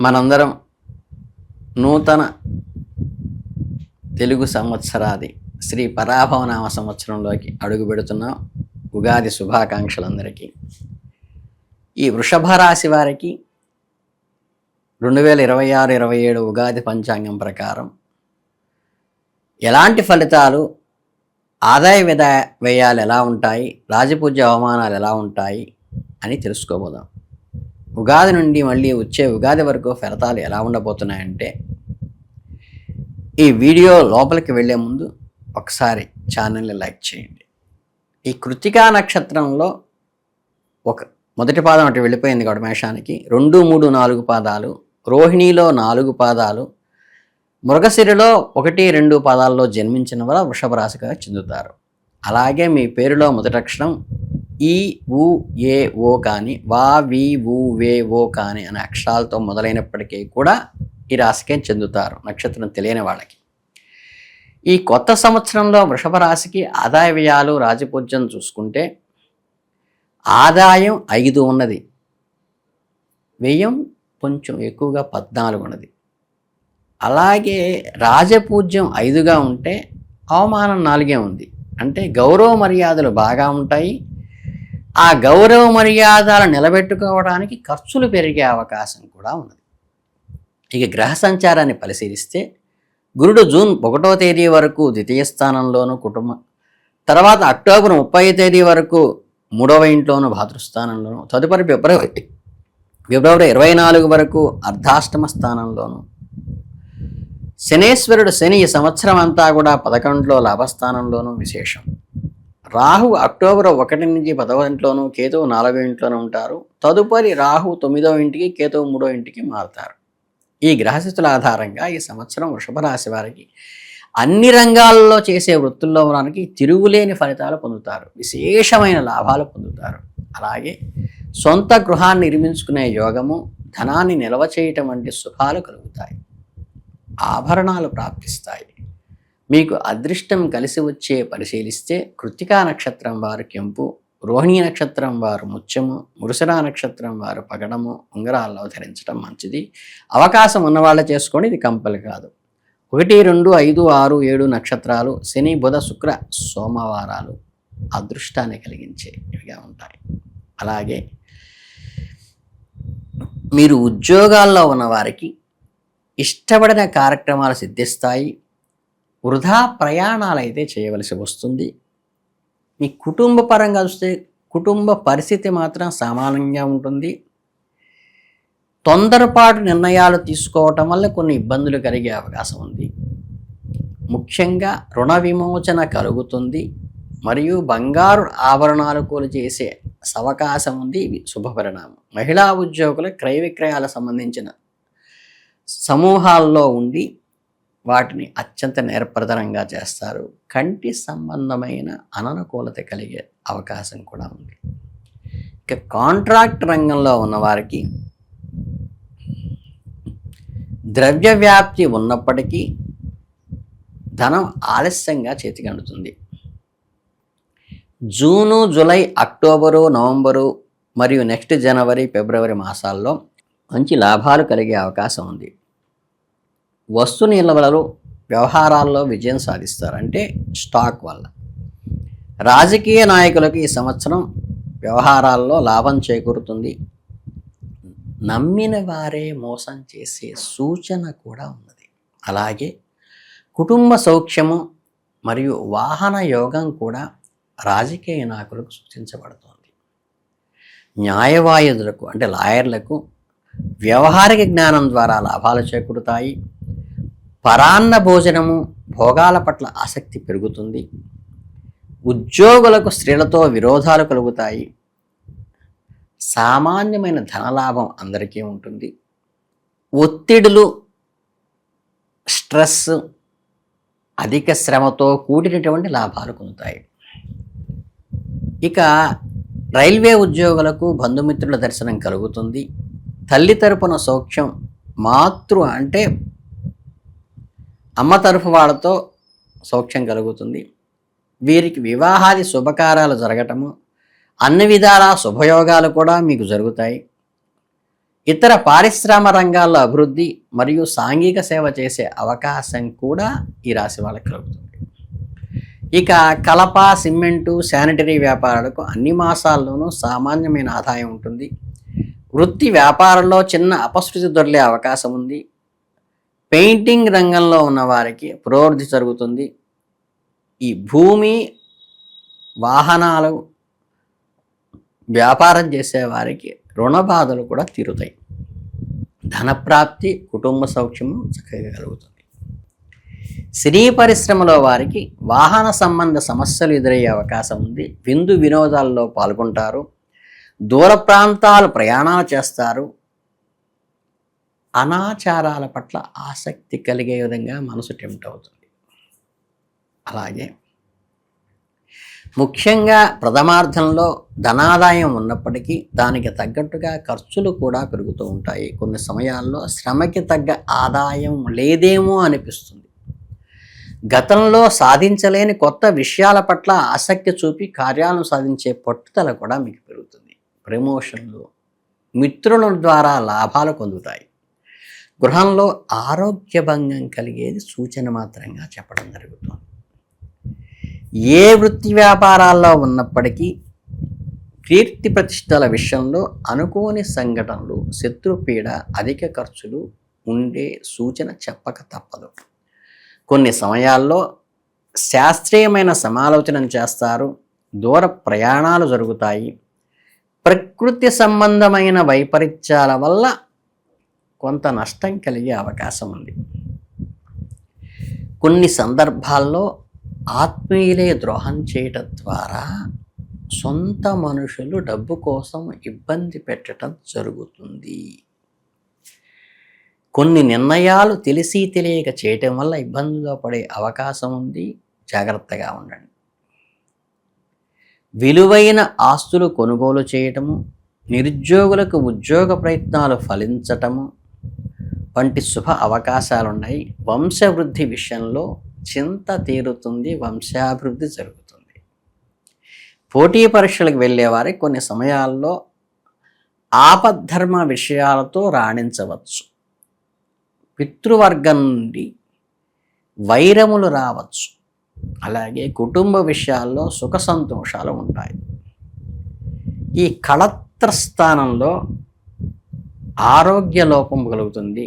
మనందరం నూతన తెలుగు సంవత్సరాది శ్రీ పరాభవనామ సంవత్సరంలోకి అడుగు పెడుతున్నాం. ఉగాది శుభాకాంక్షలందరికీ. ఈ వృషభ రాశి వారికి 2026-27 ఉగాది పంచాంగం ప్రకారం ఎలాంటి ఫలితాలు, ఆదాయ వ్యయాలు ఎలా ఉంటాయి, రాజపూజ్య అవమానాలు ఎలా ఉంటాయి అని తెలుసుకోబోదాం. ఉగాది నుండి మళ్ళీ వచ్చే ఉగాది వరకు ఫలితాలు ఎలా ఉండబోతున్నాయంటే, ఈ వీడియో లోపలికి వెళ్ళే ముందు ఒకసారి ఛానల్ని లైక్ చేయండి. ఈ కృత్తికా నక్షత్రంలో మొదటి పాదం అటు వెళ్ళిపోయింది గడమేషానికి. 2, 3, 4 పాదాలు, రోహిణిలో 4 పాదాలు, మృగశిరలో 1, 2 పాదాల్లో జన్మించిన వారు వృషభ రాశిగా చెందుతారు. అలాగే మీ పేరులో మొదటి అక్షరం ఈ, ఉ, ఏ, ఓ కానీ, వా, వి, వు, వే, ఓ కానీ అనే అక్షరాలతో మొదలైనప్పటికీ కూడా ఈ రాశికే చెందుతారు, నక్షత్రం తెలియని వాళ్ళకి. ఈ కొత్త సంవత్సరంలో వృషభ రాశికి ఆదాయ వ్యయాలు, రాజపూజ్యం చూసుకుంటే ఆదాయం 5 ఉన్నది, వ్యయం కొంచెం ఎక్కువగా 14 ఉన్నది. అలాగే రాజపూజ్యం 5గా ఉంటే అవమానం 4 ఉంది. అంటే గౌరవ మర్యాదలు బాగా ఉంటాయి. ఆ గౌరవ మర్యాదలు నిలబెట్టుకోవడానికి ఖర్చులు పెరిగే అవకాశం కూడా ఉన్నది. ఇక గ్రహ సంచారాన్ని పరిశీలిస్తే గురుడు జూన్ 1వ తేదీ వరకు ద్వితీయ స్థానంలోను, తర్వాత అక్టోబర్ 30వ తేదీ వరకు 3వ ఇంట్లోను భాతృస్థానంలోను, తదుపరి ఫిబ్రవరి 24 వరకు అర్ధాష్టమ స్థానంలోను, శనేశ్వరుడు శని ఈ సంవత్సరం అంతా కూడా 11లో లాభస్థానంలోనూ విశేషం. రాహు అక్టోబర్ 1 నుంచి 10వ ఇంట్లోనూ, కేతువు 4వ ఇంట్లోనూ ఉంటారు. తదుపరి రాహు 9వ ఇంటికి, కేతువు 3వ ఇంటికి మారుతారు. ఈ గ్రహస్థితుల ఆధారంగా ఈ సంవత్సరం వృషభ రాశి వారికి అన్ని రంగాల్లో చేసే వృత్తుల్లో వారికి తిరుగులేని ఫలితాలు పొందుతారు, విశేషమైన లాభాలు పొందుతారు. అలాగే సొంత గృహాన్ని నిర్మించుకునే యోగము, ధనాన్ని నిల్వ చేయటం వంటి శుభాలు కలుగుతాయి. ఆభరణాలు ప్రాప్తిస్తాయి. మీకు అదృష్టం కలిసి వచ్చే పరిశీలిస్తే కృత్తికా నక్షత్రం వారు కెంపు, రోహిణి నక్షత్రం వారు ముత్యము, మృగశిర నక్షత్రం వారు పగడము, ఉంగరాల్లో ధరించడం మంచిది. అవకాశం ఉన్నవాళ్ళు చేసుకోండి, ఇది కంపల్ కాదు. 1, 2, 5, 6, 7 నక్షత్రాలు శని, బుధ, శుక్ర, సోమవారాలు అదృష్టాన్ని కలిగించేవిగా ఉంటాయి. అలాగే మీరు ఉద్యోగాల్లో ఉన్నవారికి ఇష్టపడిన కార్యక్రమాలు సిద్ధిస్తాయి. వృధా ప్రయాణాలు అయితే చేయవలసి వస్తుంది. మీ కుటుంబ పరంగా చూస్తే కుటుంబ పరిస్థితి మాత్రం సామాన్యంగా ఉంటుంది. తొందరపాటు నిర్ణయాలు తీసుకోవటం వల్ల కొన్ని ఇబ్బందులు కలిగే అవకాశం ఉంది. ముఖ్యంగా రుణ విమోచన కలుగుతుంది. మరియు బంగారు ఆభరణాలు కొలు చేసే అవకాశం ఉంది. ఇవి శుభపరిణామం. మహిళా ఉద్యోగుల క్రయ విక్రయాలకు సంబంధించిన సమూహాల్లో ఉండి వాటిని అత్యంత నేర్పరితనంగా చేస్తారు. కంటి సంబంధమైన అననుకూలత కలిగే అవకాశం కూడా ఉంది. ఇక కాంట్రాక్ట్ రంగంలో ఉన్నవారికి ద్రవ్య వ్యాప్తి ఉన్నప్పటికీ ధనం ఆలస్యంగా చేతికి అందుతుంది. జూను, జూలై, అక్టోబరు, నవంబరు మరియు నెక్స్ట్ జనవరి, ఫిబ్రవరి మాసాల్లో మంచి లాభాలు కలిగే అవకాశం ఉంది. వస్తు నిల్వలు వ్యవహారాల్లో విజయం సాధిస్తారు, అంటే స్టాక్ వల్ల. రాజకీయ నాయకులకు ఈ సంవత్సరం వ్యవహారాల్లో లాభం చేకూరుతుంది. నమ్మిన వారే మోసం చేసే సూచన కూడా ఉన్నది. అలాగే కుటుంబ సౌఖ్యము మరియు వాహన యోగం కూడా రాజకీయ నాయకులకు సూచించబడుతోంది. న్యాయవాదులకు అంటే లాయర్లకు వ్యవహారిక జ్ఞానం ద్వారా లాభాలు చేకూరుతాయి. పరాన్న భోజనము, భోగాల పట్ల ఆసక్తి పెరుగుతుంది. ఉద్యోగులకు స్త్రీలతో విరోధాలు కలుగుతాయి. సామాన్యమైన ధనలాభం అందరికీ ఉంటుంది. ఒత్తిడులు, స్ట్రెస్, అధిక శ్రమతో కూడినటువంటి లాభాలు పొందుతాయి. ఇక రైల్వే ఉద్యోగులకు బంధుమిత్రుల దర్శనం కలుగుతుంది. తల్లి తరపున సౌఖ్యం, అంటే అమ్మ తరఫు వాళ్ళతో సౌఖ్యం కలుగుతుంది. వీరికి వివాహాది శుభకార్యాలు జరగటము, అన్ని విధాల శుభయోగాలు కూడా మీకు జరుగుతాయి. ఇతర పారిశ్రామిక రంగాల్లో అభివృద్ధి మరియు సాంఘిక సేవ చేసే అవకాశం కూడా ఈ రాశి వాళ్ళకి కలుగుతుంది. ఇక కలప, సిమెంటు, శానిటరీ వ్యాపారాలకు అన్ని మాసాల్లోనూ సామాన్యమైన ఆదాయం ఉంటుంది. వృత్తి వ్యాపారంలో చిన్న అపశృతి దొరికే అవకాశం ఉంది. పెయింటింగ్ రంగంలో ఉన్న వారికి పురోగతి జరుగుతుంది. ఈ భూమి, వాహనాలు వ్యాపారం చేసే వారికి రుణ బాధలు కూడా తీరుతాయి. ధనప్రాప్తి, కుటుంబ సౌఖ్యము చక్కగా కలుగుతుంది. సినీ పరిశ్రమలో వారికి వాహన సంబంధ సమస్యలు ఎదురయ్యే అవకాశం ఉంది. విందు వినోదాల్లో పాల్గొంటారు. దూర ప్రాంతాలు ప్రయాణాలు చేస్తారు. అనాచారాల పట్ల ఆసక్తి కలిగే విధంగా మనసు టెంప్ట్ అవుతుంది. అలాగే ముఖ్యంగా ప్రథమార్థంలో ధనాదాయం ఉన్నప్పటికీ దానికి తగ్గట్టుగా ఖర్చులు కూడా పెరుగుతూ ఉంటాయి. కొన్ని సమయాల్లో శ్రమకి తగ్గ ఆదాయం లేదేమో అనిపిస్తుంది. గతంలో సాధించలేని కొత్త విషయాల పట్ల ఆసక్తి చూపి కార్యాలను సాధించే పట్టుదల కూడా మీకు పెరుగుతుంది. ప్రమోషన్లు, మిత్రుల ద్వారా లాభాలు పొందుతాయి. గృహంలో ఆరోగ్య భంగం కలిగేది సూచన మాత్రంగా చెప్పడం జరుగుతుంది. ఏ వృత్తి వ్యాపారాల్లో ఉన్నప్పటికీ కీర్తి ప్రతిష్టల విషయంలో అనుకోని సంఘటనలు, శత్రుపీడ, అధిక ఖర్చులు ఉండే సూచన చెప్పక తప్పదు. కొన్ని సమయాల్లో శాస్త్రీయమైన సమాలోచన చేస్తారు. దూర ప్రయాణాలు జరుగుతాయి. ప్రకృతి సంబంధమైన వైపరీత్యాల వల్ల కొంత నష్టం కలిగే అవకాశం ఉంది. కొన్ని సందర్భాల్లో ఆత్మీయులే ద్రోహం చేయటం ద్వారా సొంత మనుషులు డబ్బు కోసం ఇబ్బంది పెట్టడం జరుగుతుంది. కొన్ని నిర్ణయాలు తెలిసి తెలియక చేయటం వల్ల ఇబ్బందులు పడే అవకాశం ఉంది. జాగ్రత్తగా ఉండండి. విలువైన ఆస్తులు కొనుగోలు చేయటము, నిరుద్యోగులకు ఉద్యోగ ప్రయత్నాలు ఫలించటము వంటి శుభ అవకాశాలున్నాయి. వంశవృద్ధి విషయంలో చింత తీరుతుంది. వంశాభివృద్ధి జరుగుతుంది. పోటీ పరీక్షలకు వెళ్ళేవారికి కొన్ని సమయాల్లో ఆపద్ధర్మ విషయాలతో రాణించవచ్చు. పితృవర్గం నుండి వైరములు రావచ్చు. అలాగే కుటుంబ విషయాల్లో సుఖ సంతోషాలు ఉంటాయి. ఈ కళత్ర స్థానంలో ఆరోగ్య లోపం కలుగుతుంది.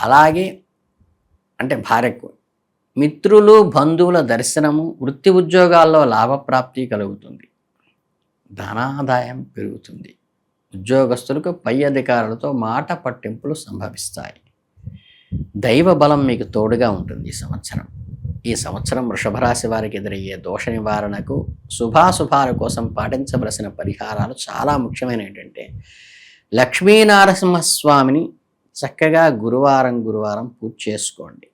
అలాగే అంటే భార్యకు మిత్రులు, బంధువుల దర్శనము, వృత్తి ఉద్యోగాల్లో లాభప్రాప్తి కలుగుతుంది. ధనాదాయం పెరుగుతుంది. ఉద్యోగస్తులకు పై అధికారులతో మాట పట్టింపులు సంభవిస్తాయి. దైవ బలం మీకు తోడుగా ఉంటుంది. ఈ సంవత్సరం వృషభ రాశి వారికి ఎదురయ్యే దోష నివారణకు, శుభాశుభాల కోసం పాటించవలసిన పరిహారాలు చాలా ముఖ్యమైన ఏంటంటే లక్ష్మీనరసింహస్వామిని చక్కగా గురువారం పూజ చేసుకోండి.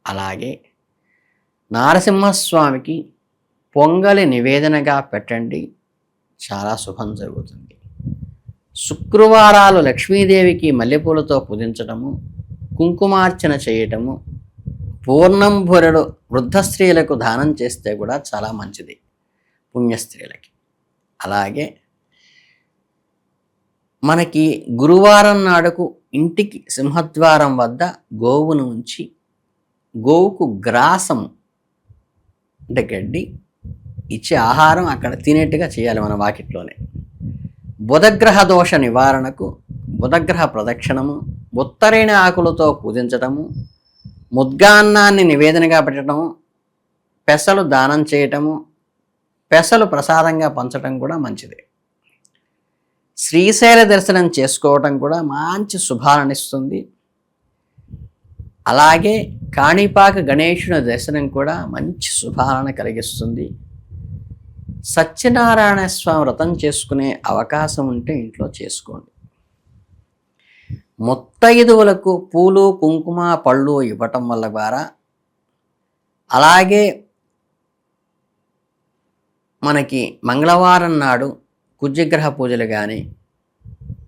అలాగే నరసింహస్వామికి పొంగలి నివేదనగా పెట్టండి. చాలా శుభం జరుగుతుంది. శుక్రవారాలు లక్ష్మీదేవికి మల్లెపూలతో పూజించటము, కుంకుమార్చన చేయటము, పూర్ణం బురెడు వృద్ధ స్త్రీలకు దానం చేస్తే కూడా చాలా మంచిది, పుణ్యస్త్రీలకి. అలాగే మనకి గురువారం నాడుకు ఇంటికి సింహద్వారం వద్ద గోవును ఉంచి గోవుకు గ్రాసం అంటే గడ్డి ఇచ్చే ఆహారం అక్కడ తినేట్టుగా చేయాలి మన వాకిట్లోనే. బుధగ్రహ దోష నివారణకు బుధగ్రహ ప్రదక్షిణము, ఉత్తరైన ఆకులతో పూజించటము, ముద్గాన్నాన్ని నివేదనగా పెట్టడము, పెసలు దానం చేయటము, పెసలు ప్రసాదంగా పంచటం కూడా మంచిది. శ్రీశైల దర్శనం చేసుకోవటం కూడా మంచి శుభాలనిస్తుంది. అలాగే కాణిపాక గణేశుని దర్శనం కూడా మంచి శుభాలను కలిగిస్తుంది. సత్యనారాయణ స్వామి వ్రతం చేసుకునే అవకాశం ఉంటే ఇంట్లో చేసుకోండి. ముత్తైదువులకు పూలు, కుంకుమ, పళ్ళు ఇవ్వటం వల్ల ద్వారా, అలాగే మనకి మంగళవారం నాడు కుజగ్రహ పూజలు కానీ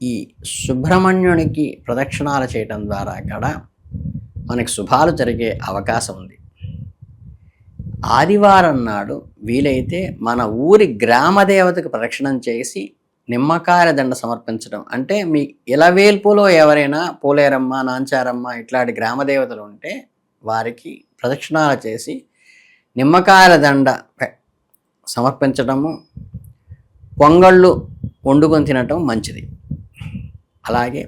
ఈ సుబ్రహ్మణ్యునికి ప్రదక్షిణాలు చేయటం ద్వారా కూడా మనకి శుభాలు జరిగే అవకాశం ఉంది. ఆదివారం నాడు వీలైతే మన ఊరి గ్రామ దేవతకు ప్రదక్షిణం చేసి నిమ్మకాయల దండ సమర్పించడం అంటే మీ ఇలవేల్పులో ఎవరైనా పోలేరమ్మ, నాంచారమ్మ ఇట్లాంటి గ్రామదేవతలు ఉంటే వారికి ప్రదక్షిణాలు చేసి నిమ్మకాయల దండ సమర్పించడము, పొంగళ్ళు వండుకొని తినటం మంచిది. అలాగే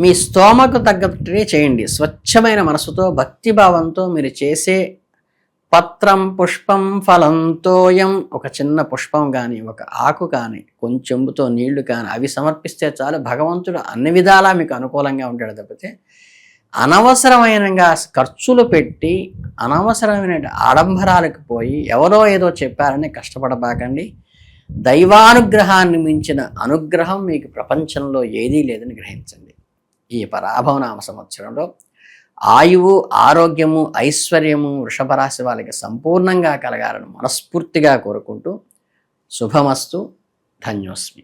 మీ స్తోమకు తగ్గట్టే చేయండి. స్వచ్ఛమైన మనసుతో భక్తిభావంతో మీరు చేసే పత్రం పుష్పం ఫలంతోయం, ఒక చిన్న పుష్పం కానీ ఒక ఆకు కానీ కొంచెంతో నీళ్లు కానీ అవి సమర్పిస్తే చాలు, భగవంతుడు అన్ని విధాలా మీకు అనుకూలంగా ఉంటాడు తప్పితే అనవసరమైనగా ఖర్చులు పెట్టి అనవసరమైన ఆడంబరాలకు పోయి ఎవరో ఏదో చెప్పారని కష్టపడబాకండి. దైవానుగ్రహాన్ని మించిన అనుగ్రహం మీకు ప్రపంచంలో ఏదీ లేదని గ్రహించండి. ఈ పరాభవనామ సంవత్సరంలో ఆయువు, ఆరోగ్యము, ఐశ్వర్యము వృషభ రాశి వాళ్ళకి సంపూర్ణంగా కలగాలని మనస్ఫూర్తిగా కోరుకుంటూ శుభమస్తు. ధన్యోస్మి.